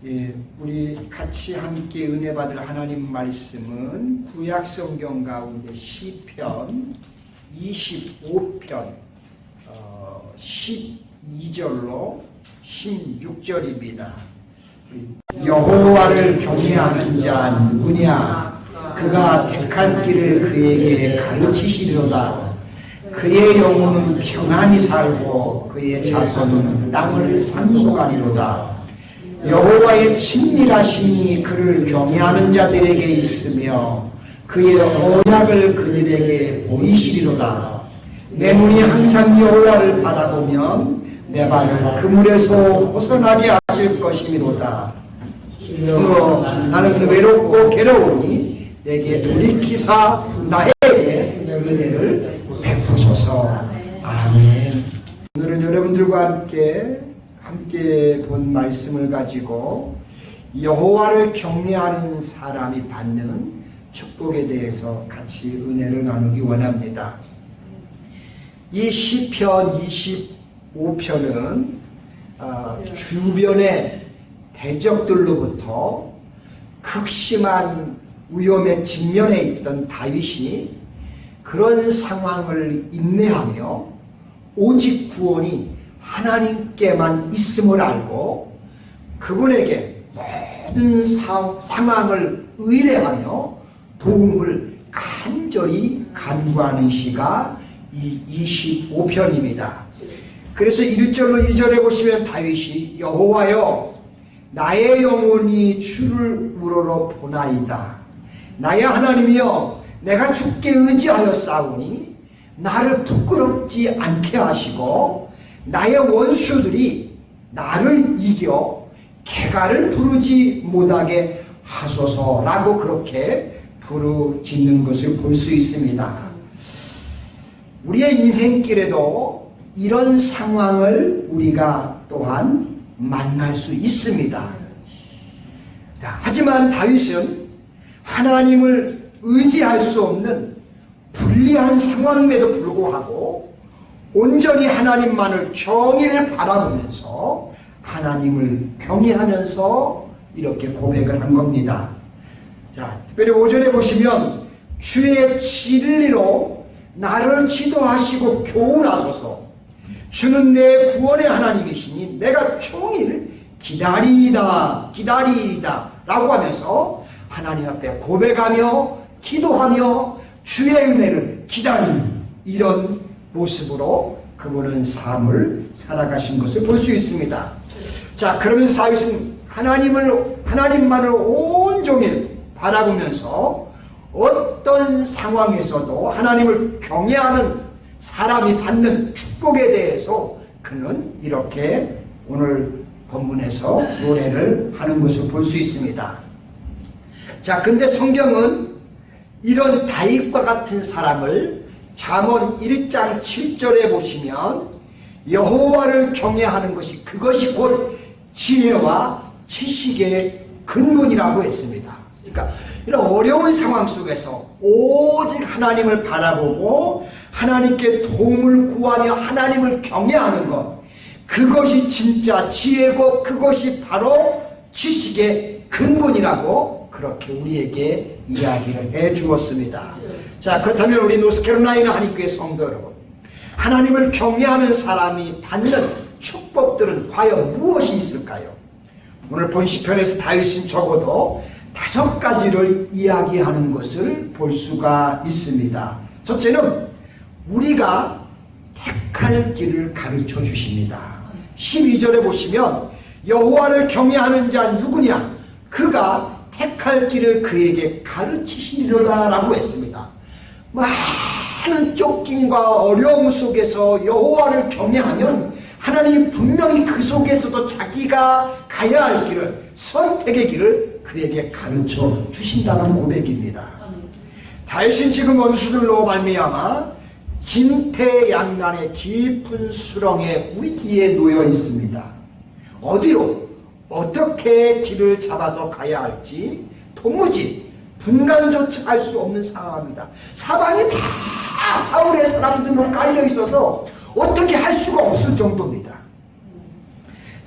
우리 같이 함께 은혜 받을 하나님 말씀은 구약 성경 가운데 시편 25편 12절로 16절입니다. 여호와를 경외하는 자 누구냐? 그가 택할 길을 그에게 가르치시리로다. 그의 영혼은 평안히 살고 그의 자손은 땅을 상속하리로다. 여호와의 친밀하심이 그를 경외하는 자들에게 있으며 그의 언약을 그들에게 보이시리로다. 내 눈이 항상 여호와를 바라보면 내 발을 그물에서 벗어나게 하실 것이미로다. 주여, 나는 외롭고 괴로우니 내게 돌이키사 나에게 은혜를 베푸소서. 아멘. 오늘은 여러분들과 함께 본 말씀을 가지고 여호와를 경외하는 사람이 받는 축복에 대해서 같이 은혜를 나누기 원합니다. 이 시편 25편은 주변의 대적들로부터 극심한 위험에 직면해 있던 다윗이 그런 상황을 인내하며 오직 구원이 하나님께만 있음을 알고 그분에게 모든 상황을 의뢰하며 도움을 간절히 간구하는 시가 이 25편입니다. 그래서 1절로 2절에 보시면 다윗이 여호와여, 나의 영혼이 주를 우러러 보나이다. 나의 하나님이여, 내가 주께 의지하여 싸우니 나를 부끄럽지 않게 하시고 나의 원수들이 나를 이겨 개가를 부르지 못하게 하소서라고 그렇게 부르짖는 것을 볼 수 있습니다. 우리의 인생길에도 이런 상황을 우리가 또한 만날 수 있습니다. 하지만 다윗은 하나님을 의지할 수 없는 불리한 상황임에도 불구하고 온전히 하나님만을 정의를 바라보면서 하나님을 경외하면서 이렇게 고백을 한 겁니다. 자, 특별히 5절에 보시면 주의 진리로 나를 지도하시고 교훈하소서. 주는 내 구원의 하나님이시니 내가 종일 기다리이다 라고 하면서 하나님 앞에 고백하며 기도하며 주의 은혜를 기다리는 이런 모습으로 그분은 삶을 살아가신 것을 볼 수 있습니다. 자, 그러면서 다윗은 하나님만을 온종일 바라보면서 어떤 상황에서도 하나님을 경외하는 사람이 받는 축복에 대해서 그는 이렇게 오늘 본문에서 노래를 하는 것을 볼 수 있습니다. 자, 근데 성경은 이런 다윗과 같은 사람을 잠언 1장 7절에 보시면 여호와를 경외하는 것이 그것이 곧 지혜와 지식의 근본이라고 했습니다. 그러니까 이런 어려운 상황 속에서 오직 하나님을 바라보고 하나님께 도움을 구하며 하나님을 경외하는 것, 그것이 진짜 지혜고 그것이 바로 지식의 근본이라고 그렇게 우리에게 이야기를 해 주었습니다. 자, 그렇다면 우리 노스캐롤라이나 한인교회 성도 여러분, 하나님을 경외하는 사람이 받는 축복들은 과연 무엇이 있을까요? 오늘 본 시편에서 다윗은 적어도 5가지를 이야기하는 것을 볼 수가 있습니다. 첫째는 우리가 택할 길을 가르쳐 주십니다. 12절에 보시면 여호와를 경외하는 자 누구냐? 그가 택할 길을 그에게 가르치시리로다 라고 했습니다. 많은 쫓김과 어려움 속에서 여호와를 경외하면 하나님이 분명히 그 속에서도 자기가 가야 할 길을, 선택의 길을 그에게 가르쳐 주신다는 고백입니다. 다윗은 지금 원수들로 말미암아 진퇴양난의 깊은 수렁의 위기에 놓여 있습니다. 어디로 어떻게 길을 잡아서 가야 할지 도무지 분간조차 할 수 없는 상황입니다. 사방이 다 사울의 사람들로 깔려 있어서 어떻게 할 수가 없을 정도입니다.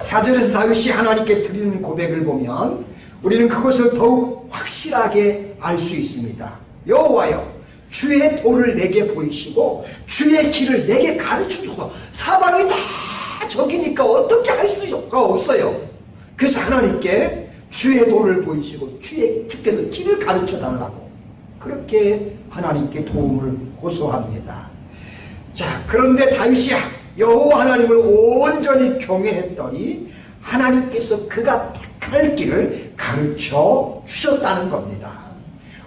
4절에서 다윗이 하나님께 드리는 고백을 보면 우리는 그것을 더욱 확실하게 알 수 있습니다. 여호와여, 주의 도를 내게 보이시고 주의 길을 내게 가르쳐주소서. 사방이 다 적이니까 어떻게 할 수가 없어요. 그래서 하나님께 주의 도를 보이시고 주께서 길을 가르쳐달라고 그렇게 하나님께 도움을 호소합니다. 자, 그런데 다윗이 여호와 하나님을 온전히 경외했더니 하나님께서 그가 택할 길을 가르쳐 주셨다는 겁니다.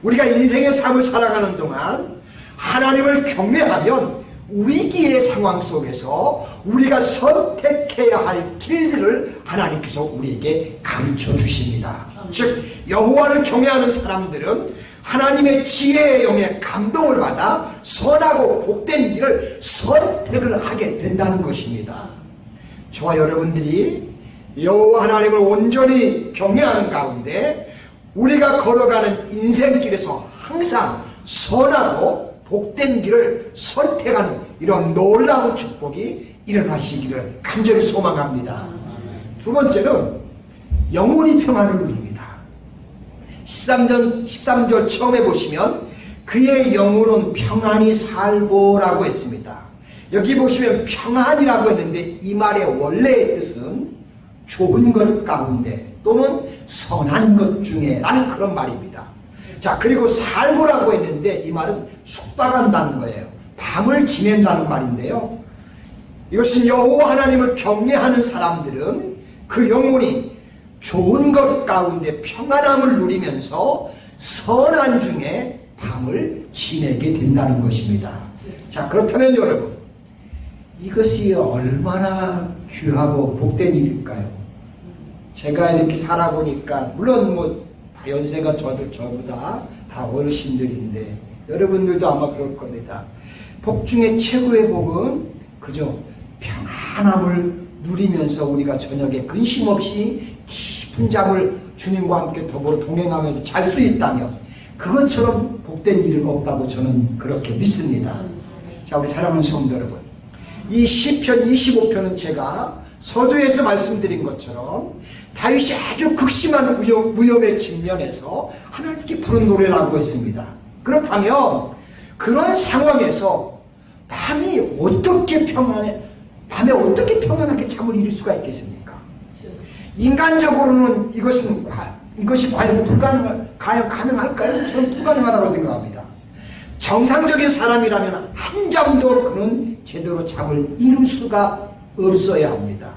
우리가 인생의 삶을 살아가는 동안 하나님을 경외하면 위기의 상황 속에서 우리가 선택해야 할 길들을 하나님께서 우리에게 가르쳐 주십니다. 즉 여호와를 경외하는 사람들은 하나님의 지혜의 영에 감동을 받아 선하고 복된 길을 선택을 하게 된다는 것입니다. 저와 여러분들이 여호와 하나님을 온전히 경외하는 가운데 우리가 걸어가는 인생길에서 항상 선하고 복된 길을 선택하는 이런 놀라운 축복이 일어나시기를 간절히 소망합니다. 두 번째는 영혼이 평안을 누립니다. 13절 처음에 보시면 그의 영혼은 평안히 살고라고 했습니다. 여기 보시면 평안이라고 했는데 이 말의 원래의 뜻은 좋은 것 가운데 또는 선한 것 중에 라는 그런 말입니다. 자, 그리고 살고라고 했는데 이 말은 숙박한다는 거예요. 밤을 지낸다는 말인데요. 이것은 여호와 하나님을 경외하는 사람들은 그 영혼이 좋은 것 가운데 평안함을 누리면서 선한 중에 밤을 지내게 된다는 것입니다. 자, 그렇다면 여러분, 이것이 얼마나 귀하고 복된 일일까요? 제가 이렇게 살아보니까 물론 다 연세가 저보다 다 어르신들인데 여러분들도 아마 그럴 겁니다. 복 중에 최고의 복은 그저 평안함을 누리면서 우리가 저녁에 근심 없이 깊은 잠을 주님과 함께 더불어 동행하면서 잘 수 있다면 그것처럼 복된 일은 없다고 저는 그렇게 믿습니다. 자, 우리 사랑하는 성도 여러분, 이 시편 25편은 제가 서두에서 말씀드린 것처럼 다윗이 아주 극심한 위험에 직면해서 하나님께 부른 노래라고 했습니다. 그렇다면 그런 상황에서 밤에 어떻게 평안하게 잠을 이룰 수가 있겠습니까? 인간적으로는 이것이 과연 가능할까요? 저는 불가능하다고 생각합니다. 정상적인 사람이라면 한 잠도 그는 제대로 잠을 이룰 수가 없어야 합니다.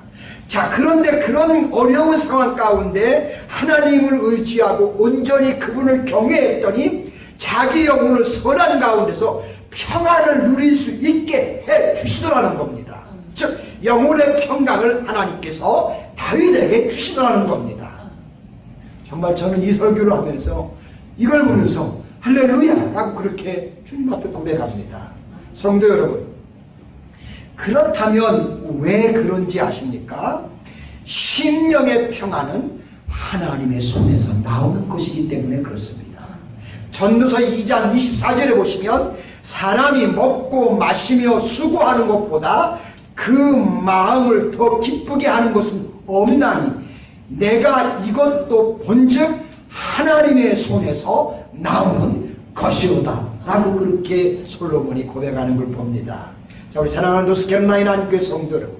자, 그런데 그런 어려운 상황 가운데 하나님을 의지하고 온전히 그분을 경외했더니 자기 영혼을 선한 가운데서 평안을 누릴 수 있게 해 주시더라는 겁니다. 즉 영혼의 평강을 하나님께서 다윗에게 주시더라는 겁니다. 정말 저는 이 설교를 하면서 이걸 보면서 할렐루야 라고 그렇게 주님 앞에 고백합니다. 성도 여러분, 그렇다면 왜 그런지 아십니까? 심령의 평안은 하나님의 손에서 나오는 것이기 때문에 그렇습니다. 전도서 2장 24절에 보시면 사람이 먹고 마시며 수고하는 것보다 그 마음을 더 기쁘게 하는 것은 없나니 내가 이것도 본즉 하나님의 손에서 나오는 것이오다 라고 그렇게 솔로몬이 고백하는 걸 봅니다. 자, 우리 사랑하는 노스캐롤라이나 한교회 성도 여러분,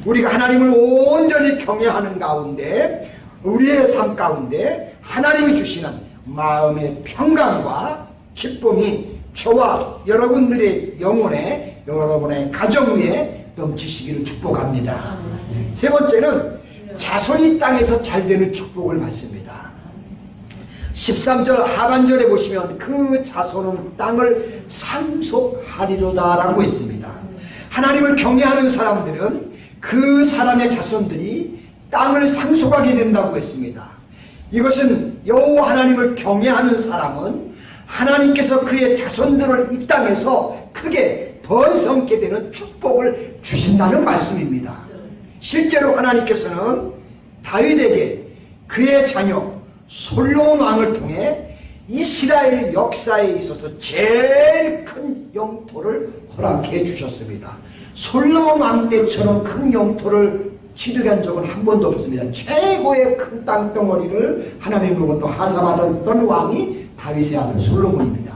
우리가 하나님을 온전히 경외하는 가운데 우리의 삶 가운데 하나님이 주시는 마음의 평강과 기쁨이 저와 여러분들의 영혼에 여러분의 가정 위에 넘치시기를 축복합니다. 세 번째는 자손이 땅에서 잘 되는 축복을 받습니다. 13절 하반절에 보시면 그 자손은 땅을 상속하리로다 라고 했습니다. 하나님을 경외하는 사람들은 그 사람의 자손들이 땅을 상속하게 된다고 했습니다. 이것은 여호와 하나님을 경외하는 사람은 하나님께서 그의 자손들을 이 땅에서 크게 번성케 되는 축복을 주신다는 말씀입니다. 실제로 하나님께서는 다윗에게 그의 자녀 솔로몬 왕을 통해 이스라엘 역사에 있어서 제일 큰 영토를 허락해 주셨습니다. 솔로몬 왕 때처럼 큰 영토를 취득한 적은 한 번도 없습니다. 최고의 큰 땅덩어리를 하나님으로부터 하사받았던 왕이 다윗의 아들 솔로몬입니다.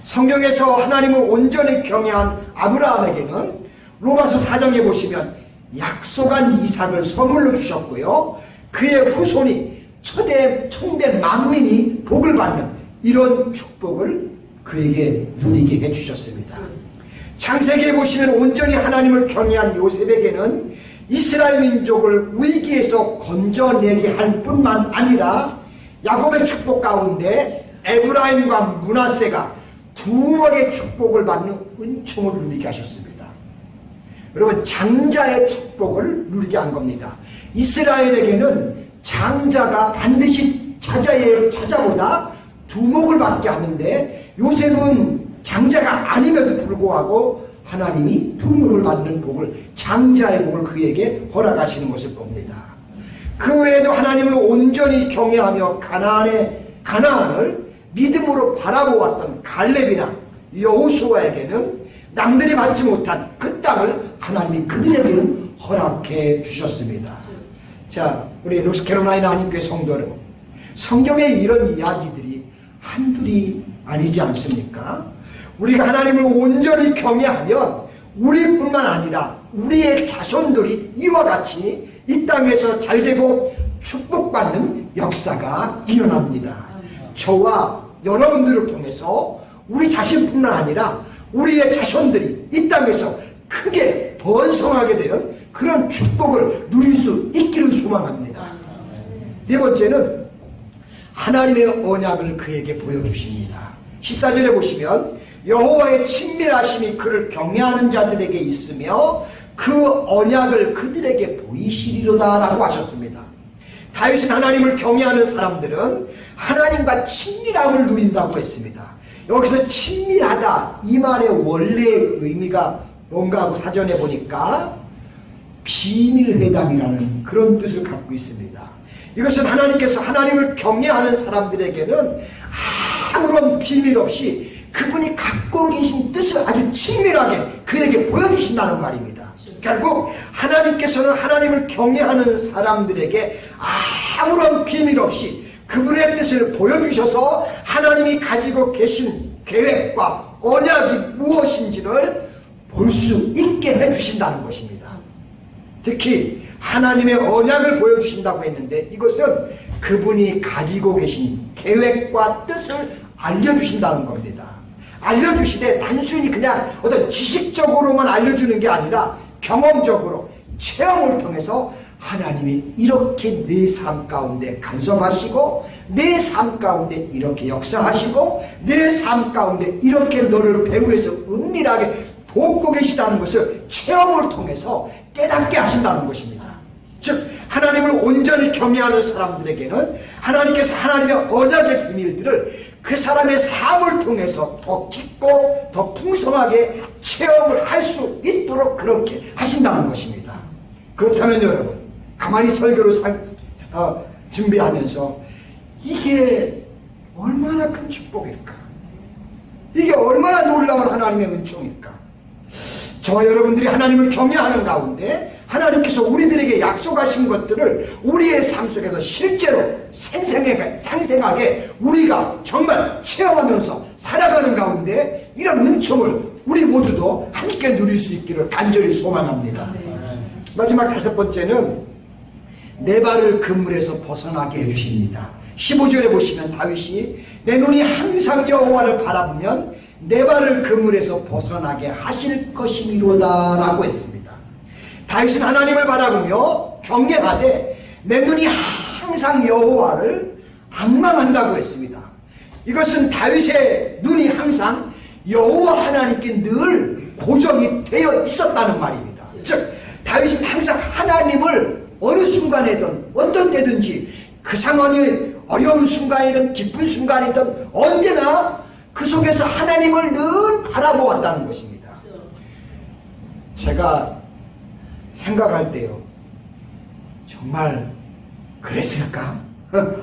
성경에서 하나님을 온전히 경외한 아브라함에게는 로마서 4장에 보시면 약속한 이삭을 선물로 주셨고요. 그의 후손이 천대 만민이 복을 받는 이런 축복을 그에게 누리게 해주셨습니다. 창세기에 보시면 온전히 하나님을 경외한 요셉에게는 이스라엘 민족을 위기에서 건져내게 할 뿐만 아니라 야곱의 축복 가운데 에브라임과 므낫세가 두 번의 축복을 받는 은총을 누리게 하셨습니다. 여러분, 장자의 축복을 누리게 한 겁니다. 이스라엘에게는 장자가 반드시 자자보다 두목을 받게 하는데 요셉은 장자가 아님에도 불구하고 하나님이 두목을 받는 복을, 장자의 복을 그에게 허락하시는 것을 봅니다. 그 외에도 하나님을 온전히 경외하며 가나안을 믿음으로 바라보았던 갈렙이나 여호수아에게는 남들이 받지 못한 그 땅을 하나님이 그들에게는 허락해 주셨습니다. 자, 우리 노스캐롤라이나 한인교회 성도 여러분, 성경에 이런 이야기들이 한둘이 아니지 않습니까? 우리가 하나님을 온전히 경외하면 우리뿐만 아니라 우리의 자손들이 이와 같이 이 땅에서 잘되고 축복받는 역사가 일어납니다. 저와 여러분들을 통해서 우리 자신뿐만 아니라 우리의 자손들이 이 땅에서 크게 번성하게 되는 그런 축복을 누릴 수 있기를 소망합니다. 네 번째는 하나님의 언약을 그에게 보여주십니다. 14절에 보시면 여호와의 친밀하심이 그를 경외하는 자들에게 있으며 그 언약을 그들에게 보이시리로다 라고 하셨습니다. 다윗은 하나님을 경외하는 사람들은 하나님과 친밀함을 누린다고 했습니다. 여기서 친밀하다 이 말의 원래의 의미가 뭔가 하고 사전에 보니까 비밀회담이라는 그런 뜻을 갖고 있습니다. 이것은 하나님께서 하나님을 경외하는 사람들에게는 아무런 비밀 없이 그분이 갖고 계신 뜻을 아주 친밀하게 그에게 보여주신다는 말입니다. 결국 하나님께서는 하나님을 경외하는 사람들에게 아무런 비밀 없이 그분의 뜻을 보여주셔서 하나님이 가지고 계신 계획과 언약이 무엇인지를 볼 수 있게 해주신다는 것입니다. 특히 하나님의 언약을 보여주신다고 했는데 이것은 그분이 가지고 계신 계획과 뜻을 알려주신다는 겁니다. 알려주시되 단순히 그냥 어떤 지식적으로만 알려주는 게 아니라 경험적으로 체험을 통해서 하나님이 이렇게 내 삶 가운데 간섭하시고 내 삶 가운데 이렇게 역사하시고 내 삶 가운데 이렇게 너를 배후에서 은밀하게 돕고 계시다는 것을 체험을 통해서 깨닫게 하신다는 것입니다. 즉 하나님을 온전히 경외하는 사람들에게는 하나님께서 하나님의 언약의 비밀들을 그 사람의 삶을 통해서 더 깊고 더 풍성하게 체험을 할 수 있도록 그렇게 하신다는 것입니다. 그렇다면 여러분, 가만히 설교를 준비하면서 이게 얼마나 큰 축복일까? 이게 얼마나 놀라운 하나님의 은총일까? 저와 여러분들이 하나님을 경외하는 가운데 하나님께서 우리들에게 약속하신 것들을 우리의 삶 속에서 실제로 생생하게 우리가 정말 체험하면서 살아가는 가운데 이런 은총을 우리 모두도 함께 누릴 수 있기를 간절히 소망합니다. 마지막 다섯 번째는 내 발을 그물에서 벗어나게 해주십니다. 15절에 보시면 다윗이 내 눈이 항상 여호와를 바라보면 내 발을 그물에서 벗어나게 하실 것이미로다 라고 했습니다. 다윗은 하나님을 바라보며 경외하되 내 눈이 항상 여호와를 앙망한다고 했습니다. 이것은 다윗의 눈이 항상 여호와 하나님께 늘 고정이 되어 있었다는 말입니다. 즉 다윗은 항상 하나님을 어느 순간에든 어떤 때든지 그 상황이 어려운 순간이든 기쁜 순간이든 언제나 그 속에서 하나님을 늘 바라보았다는 것입니다. 제가 생각할 때요, 정말 그랬을까?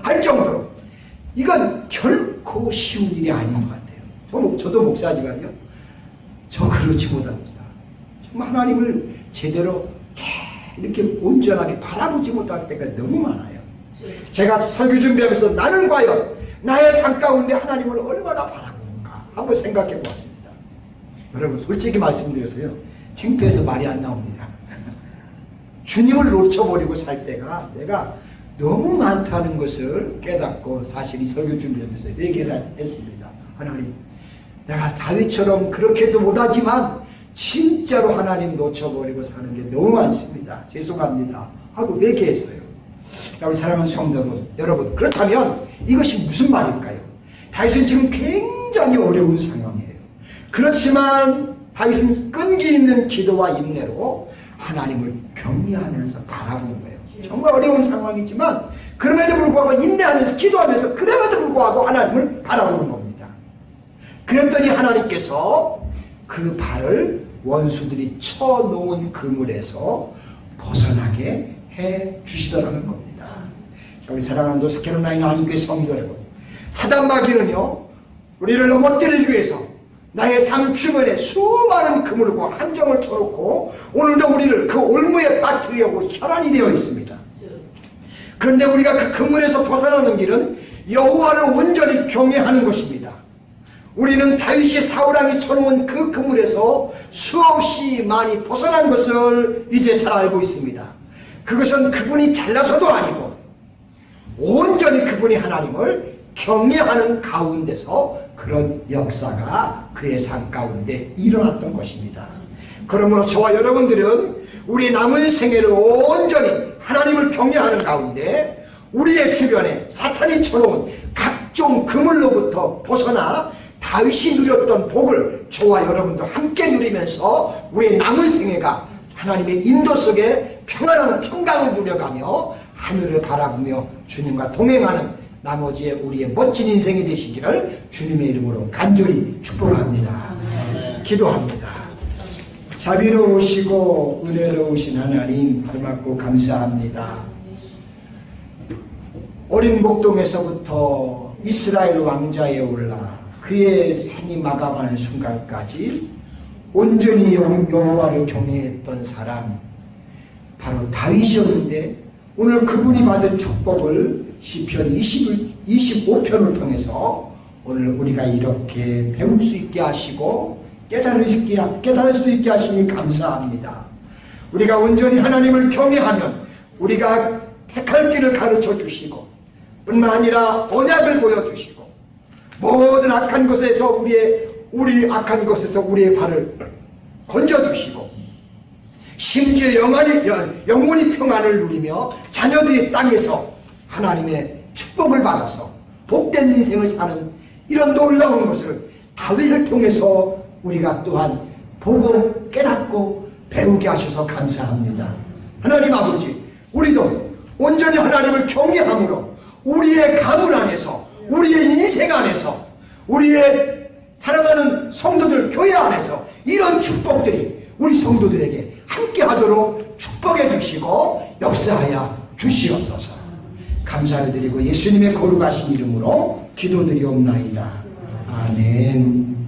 할 정도로 이건 결코 쉬운 일이 아닌 것 같아요. 저도 목사지만요, 저 그렇지 못합니다. 정말 하나님을 제대로 이렇게 온전하게 바라보지 못할 때가 너무 많아요. 제가 설교 준비하면서 나는 과연 나의 삶 가운데 하나님을 얼마나 바라보는가 한번 생각해 보았습니다. 여러분 솔직히 말씀드려서요, 창피해서 말이 안 나옵니다. 주님을 놓쳐버리고 살 때가 내가 너무 많다는 것을 깨닫고 사실 이 설교 준비하면서 얘기를 했습니다. 하나님, 내가 다윗처럼 그렇게도 못하지만 진짜로 하나님 놓쳐버리고 사는 게 너무 많습니다. 죄송합니다 하고 얘기했어요. 우리 사랑하는 성도 여러분, 그렇다면 이것이 무슨 말일까요? 다윗은 지금 굉장히 어려운 상황이에요. 그렇지만 다윗은 끈기 있는 기도와 인내로 하나님을 경외하면서 바라본 거예요. 정말 어려운 상황이지만 그럼에도 불구하고 인내하면서 기도하면서 그럼에도 불구하고 하나님을 바라보는 겁니다. 그랬더니 하나님께서 그 발을 원수들이 쳐놓은 그물에서 벗어나게 해 주시더라는 겁니다. 우리 사랑하는 노스캐롤라이나 한인교회 성도 여러분, 사단 마귀는요, 우리를 넘어뜨리기 위해서 나의 삶 주변에 수많은 그물과 함정을 쳐놓고 오늘도 우리를 그 올무에 빠뜨리려고 혈안이 되어 있습니다. 그런데 우리가 그 그물에서 벗어나는 길은 여호와를 온전히 경외하는 것입니다. 우리는 다윗이 사울왕이 쳐놓은 그 그물에서 수없이 많이 벗어난 것을 이제 잘 알고 있습니다. 그것은 그분이 잘나서도 아니고 온전히 그분이 하나님을 경외하는 가운데서 그런 역사가 그의 삶 가운데 일어났던 것입니다. 그러므로 저와 여러분들은 우리 남은 생애를 온전히 하나님을 경외하는 가운데 우리의 주변에 사탄이 쳐놓은 각종 그물로부터 벗어나 다윗이 누렸던 복을 저와 여러분도 함께 누리면서 우리의 남은 생애가 하나님의 인도 속에 평안한 평강을 누려가며 하늘을 바라보며 주님과 동행하는 나머지의 우리의 멋진 인생이 되시기를 주님의 이름으로 간절히 축복합니다. 기도합니다. 자비로우시고 은혜로우신 하나님 고맙고 감사합니다. 어린 목동에서부터 이스라엘 왕자에 올라 그의 생이 마감하는 순간까지 온전히 여호와를 경외했던 사람 바로 다윗이었는데, 오늘 그분이 받은 축복을 시편 25편을 통해서 오늘 우리가 이렇게 배울 수 있게 하시고 깨달을 수 있게 하시니 감사합니다. 우리가 온전히 하나님을 경외하면 우리가 택할 길을 가르쳐 주시고 뿐만 아니라 언약을 보여주시고 모든 악한 것에서 우리 악한 것에서 우리의 발을 건져주시고 심지어 영원히 평안을 누리며 자녀들이 땅에서 하나님의 축복을 받아서 복된 인생을 사는 이런 놀라운 것을 다윗을 통해서 우리가 또한 보고 깨닫고 배우게 하셔서 감사합니다. 하나님 아버지, 우리도 온전히 하나님을 경외함으로 우리의 가문 안에서, 우리의 인생 안에서, 우리의 사랑하는 성도들 교회 안에서 이런 축복들이 우리 성도들에게 함께 하도록 축복해 주시고 역사하여 주시옵소서. 감사를 드리고 예수님의 거룩하신 이름으로 기도드리옵나이다. 아멘.